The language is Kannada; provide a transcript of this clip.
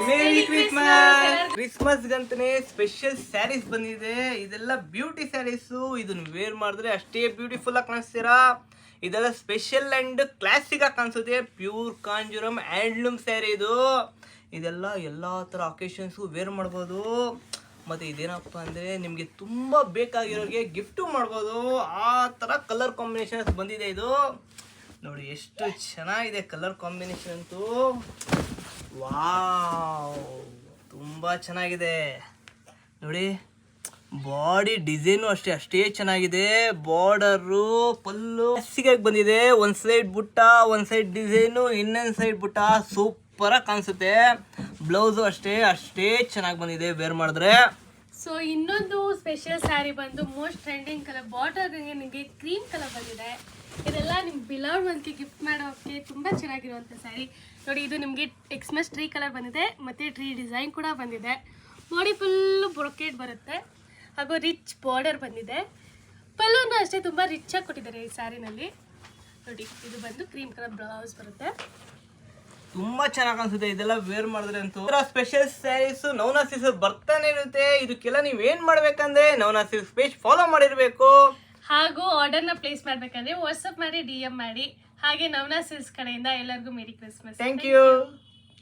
ಮೇರಿ ಕ್ರಿಸ್ಮಸ್. ಕ್ರಿಸ್ಮಸ್ ಗಂತನೇ ಸ್ಪೆಷಲ್ ಸ್ಯಾರೀಸ್ ಬಂದಿದೆ. ಇದೆಲ್ಲ ಬ್ಯೂಟಿ ಸ್ಯಾರೀಸ್. ಇದನ್ನ ವೇರ್ ಮಾಡಿದ್ರೆ ಅಷ್ಟೇ ಬ್ಯೂಟಿಫುಲ್ ಆಗಿ ಕಾಣಿಸ್ತೀರಾ. ಇದೆಲ್ಲ ಸ್ಪೆಷಲ್ ಅಂಡ್ ಕ್ಲಾಸಿಕ್ ಆಗಿ ಕಾಣಿಸುತ್ತೆ. ಪ್ಯೂರ್ ಕಾಂಜೂರಮ್ ಹ್ಯಾಂಡ್ಲೂಮ್ ಸ್ಯಾರಿ ಇದು. ಇದೆಲ್ಲ ಎಲ್ಲ ಥರ ಅಕೇಶನ್ಸ್ಗೂ ವೇರ್ ಮಾಡ್ಬೋದು. ಮತ್ತು ಇದೇನಪ್ಪ ಅಂದರೆ ನಿಮಗೆ ತುಂಬ ಬೇಕಾಗಿರೋರಿಗೆ ಗಿಫ್ಟು ಮಾಡ್ಬೋದು. ಆ ಥರ ಕಲರ್ ಕಾಂಬಿನೇಷನ್ಸ್ ಬಂದಿದೆ. ಇದು ನೋಡಿ ಎಷ್ಟು ಚೆನ್ನಾಗಿದೆ ಕಲರ್ ಕಾಂಬಿನೇಷನ್ ಅಂತೂ. ವಾವ್, ತುಂಬ ಚೆನ್ನಾಗಿದೆ ನೋಡಿ. ಬಾಡಿ ಡಿಸೈನು ಅಷ್ಟೇ ಚೆನ್ನಾಗಿದೆ. ಬಾರ್ಡರು ಪಲ್ಲು ಸಿಗಾಗಿ ಬಂದಿದೆ. ಒಂದು ಸೈಡ್ ಬುಟ್ಟ, ಒಂದು ಸೈಡ್ ಡಿಸೈನು, ಇನ್ನೊಂದು ಸೈಡ್ ಬುಟ್ಟ. ಸೂಪರಾಗಿ ಕಾಣಿಸುತ್ತೆ. ಬ್ಲೌಸು ಅಷ್ಟೇ ಚೆನ್ನಾಗಿ ಬಂದಿದೆ ವೇರ್ ಮಾಡಿದ್ರೆ. ಸೊ ಇನ್ನೊಂದು ಸ್ಪೆಷಲ್ ಸ್ಯಾರಿ ಬಂದು ಮೋಸ್ಟ್ ಟ್ರೆಂಡಿಂಗ್ ಕಲರ್ ಬಾರ್ಡರ್ ನಿಮಗೆ ಕ್ರೀಮ್ ಕಲರ್ ಬಂದಿದೆ. ಇದೆಲ್ಲ ನಿಮ್ಮ ಬಿಲೌಡ್ ಮಂತ್ಗೆ ಗಿಫ್ಟ್ ಮಾಡೋಕ್ಕೆ ತುಂಬ ಚೆನ್ನಾಗಿರುವಂಥ ಸ್ಯಾರಿ ನೋಡಿ. ಇದು ನಿಮಗೆ ಎಕ್ಸ್ಮಸ್ ಟ್ರೀ ಕಲರ್ ಬಂದಿದೆ ಮತ್ತು ಟ್ರೀ ಡಿಸೈನ್ ಕೂಡ ಬಂದಿದೆ. ಬಾಡಿ ಫುಲ್ಲು ಬ್ರೊಕೆಟ್ ಬರುತ್ತೆ ಹಾಗೂ ರಿಚ್ ಬಾರ್ಡರ್ ಬಂದಿದೆ. ಪಲ್ಲುನು ಅಷ್ಟೇ ತುಂಬ ರಿಚ್ ಆಗಿ ಕೊಟ್ಟಿದ್ದಾರೆ ಈ ಸ್ಯಾರಿನಲ್ಲಿ ನೋಡಿ. ಇದು ಬಂದು ಕ್ರೀಮ್ ಕಲರ್ ಬ್ಲೌಸ್ ಬರುತ್ತೆ. ತುಂಬಾ ಚೆನ್ನಾಗಿ ಅನ್ಸುತ್ತೆ ಇದೆಲ್ಲ ವೇರ್ ಮಾಡಿದ್ರೆ ಅಂತೂ. ಸ್ಪೆಷಲ್ ಸ್ಯಾರೀಸ್ ನವನಾ ಸಿಲ್ಕ್ಸ್ ಬರ್ತಾನೆ ಇರುತ್ತೆ. ಇದಕ್ಕೆಲ್ಲ ನೀವ್ ಏನ್ ಮಾಡ್ಬೇಕಂದ್ರೆ ನವನಾ ಸಿಲ್ಕ್ಸ್ ಪೇಜ್ ಫಾಲೋ ಮಾಡಿರ್ಬೇಕು. ಹಾಗೂ ಆರ್ಡರ್ನ ಪ್ಲೇಸ್ ಮಾಡ್ಬೇಕಂದ್ರೆ ವಾಟ್ಸಪ್ ಮಾಡಿ DM ಮಾಡಿ. ಹಾಗೆ ನವನಾ ಸಿಲ್ಕ್ಸ್ ಕಡೆಯಿಂದ ಎಲ್ಲರಿಗೂ ಮೇರಿ ಕ್ರಿಸ್ಮಸ್. Thank you.